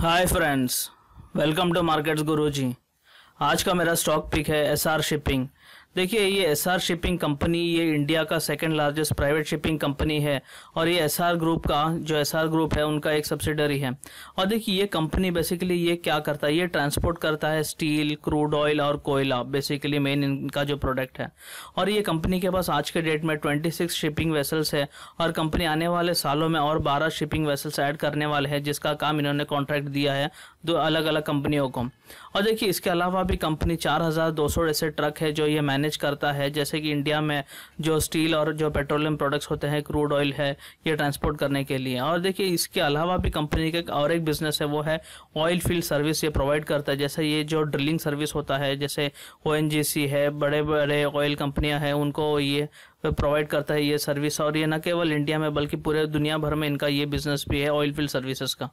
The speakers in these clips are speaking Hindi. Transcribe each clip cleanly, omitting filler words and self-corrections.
Hi friends, welcome to markets Guruji. आज का मेरा स्टॉक पिक है एसआर शिपिंग। देखिए, ये एसआर शिपिंग कंपनी ये इंडिया का second largest private shipping company है और ये एसआर ग्रुप का जो एसआर ग्रुप है उनका एक सब्सिडरी है। और देखिए, ये कंपनी बेसिकली ये क्या करता है, ये ट्रांसपोर्ट करता है स्टील, क्रूड ऑयल और कोयला, बेसिकली मेन इनका जो प्रोडक्ट है। और ये कंपनी के पास आज के डेट में 26 शिपिंग वेसल्स है और कंपनी आने वाले सालों में और 12 शिपिंग वेसल्स ऐड करने वाले हैं, जिसका काम इन्होंने कॉन्ट्रैक्ट दिया है दो अलग अलग कंपनियों को। और देखिए, इसके अलावा भी कंपनी 4200 ऐसे ट्रक है जो ये मैनेज करता है, जैसे कि इंडिया में जो स्टील और जो पेट्रोलियम प्रोडक्ट्स होते हैं, क्रूड ऑयल है, ये ट्रांसपोर्ट करने के लिए। और देखिए, इसके अलावा भी कंपनी का और एक बिजनेस है, वो है ऑयल फील्ड सर्विस ये प्रोवाइड करता है। जैसे ये जो ड्रिलिंग सर्विस होता है, जैसे ONGC है, बड़े बड़े ऑयल कंपनियां हैं, उनको ये प्रोवाइड करता है ये सर्विस। और ये न केवल इंडिया में बल्कि पूरे दुनिया भर में इनका ये बिजनेस भी है ऑयल फील्ड सर्विसेज का।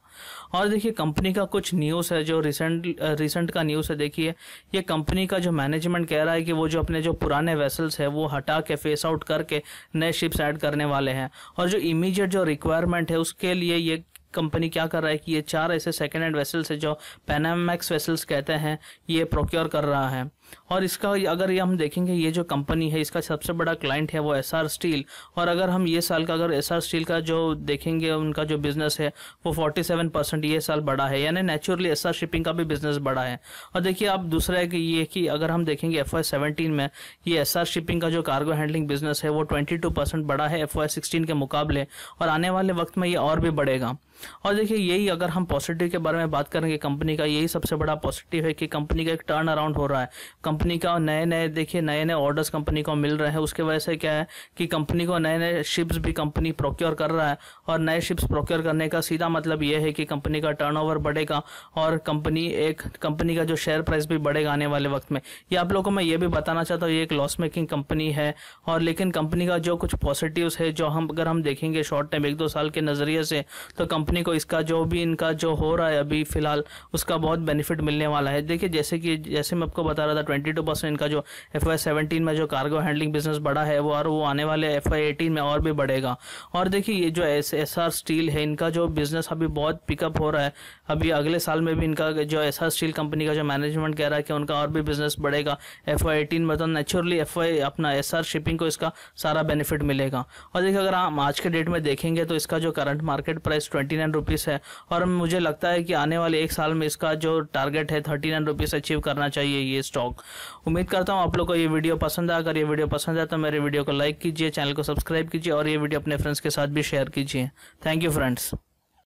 और देखिए, कंपनी का कुछ न्यूज़ है जो रिसेंट का न्यूज़ है। देखिए, ये कंपनी का जो मैनेजमेंट कह रहा है कि वो जो अपने जो पुराने वेसल्स है वो हटा के फेस आउट करके नए शिप्स ऐड करने वाले हैं। और जो इमीडिएट जो रिक्वायरमेंट है उसके लिए ये कंपनी क्या कर रहा है कि ये 4 ऐसे सेकेंड हैंड वेसल्स है जो पैनामैक्स वेसल्स कहते हैं, ये प्रोक्योर कर रहा है। और इसका अगर ये हम देखेंगे, ये जो कंपनी है इसका सबसे बड़ा क्लाइंट है वो एसआर स्टील। और अगर हम ये साल का अगर एसआर स्टील का जो देखेंगे, उनका जो बिजनेस है वो 47% ये साल बढ़ा है, यानी नेचुरली एसआर शिपिंग का भी बिजनेस बढ़ा है। और देखिए, अब दूसरा है कि ये कि अगर हम देखेंगे FY17 में ये एसआर शिपिंग का जो कार्गो हैंडलिंग बिजनेस है वो 22% बढ़ा है FY16 के मुकाबले, और आने वाले वक्त में ये और भी बढ़ेगा। और देखिए, यही अगर हम पॉजिटिव के बारे में बात करेंगे कंपनी का, यही सबसे बड़ा पॉजिटिव है कि कंपनी का एक टर्न अराउंड हो रहा है। कंपनी का नए नए ऑर्डर्स कंपनी को मिल रहे हैं। उसके वजह से क्या है कि कंपनी को नए नए शिप्स भी कंपनी प्रोक्योर कर रहा है, और नए शिप्स प्रोक्योर करने का सीधा मतलब ये है कि कंपनी का टर्नओवर बढ़ेगा और कंपनी का जो शेयर प्राइस भी बढ़ेगा आने वाले वक्त में। ये आप लोगों को मैं ये भी बताना चाहता हूँ, ये एक लॉस मेकिंग कंपनी है, और लेकिन कंपनी का जो कुछ पॉजिटिव्स है जो अगर हम देखेंगे शॉर्ट टाइम 1-2 साल के नजरिए से, तो कंपनी को इसका जो भी इनका जो हो रहा है अभी फिलहाल उसका बहुत बेनिफिट मिलने वाला है। देखिए, जैसे मैं आपको बता रहा था, 22% इनका जो FY17 में जो कार्गो हैंडलिंग बिजनेस बढ़ा है वो आने वाले FY18 में और भी बढ़ेगा। और देखिए, ये जो एसआर स्टील है, इनका जो बिजनेस अभी बहुत पिकअप हो रहा है। अभी अगले साल में भी इनका जो एसआर स्टील कंपनी का जो मैनेजमेंट कह रहा है कि उनका और भी बिजनेस बढ़ेगा FY18 में, तो नेचुरली अपना एसआर शिपिंग को इसका सारा बेनिफिट मिलेगा। और देखिए, अगर हम आज के डेट में देखेंगे तो इसका जो करंट मार्केट प्राइस 29 रुपीज़ है, और मुझे लगता है कि आने वाले 1 साल में इसका जो टारगेट है 39 रुपीज़ अचीव करना चाहिए ये स्टॉक। उम्मीद करता हूँ आप लोग को ये वीडियो पसंद आया। अगर ये वीडियो पसंद आए तो मेरे वीडियो को लाइक कीजिए, चैनल को सब्सक्राइब कीजिए और ये वीडियो अपने फ्रेंड्स के साथ भी शेयर कीजिए। Thank you friends.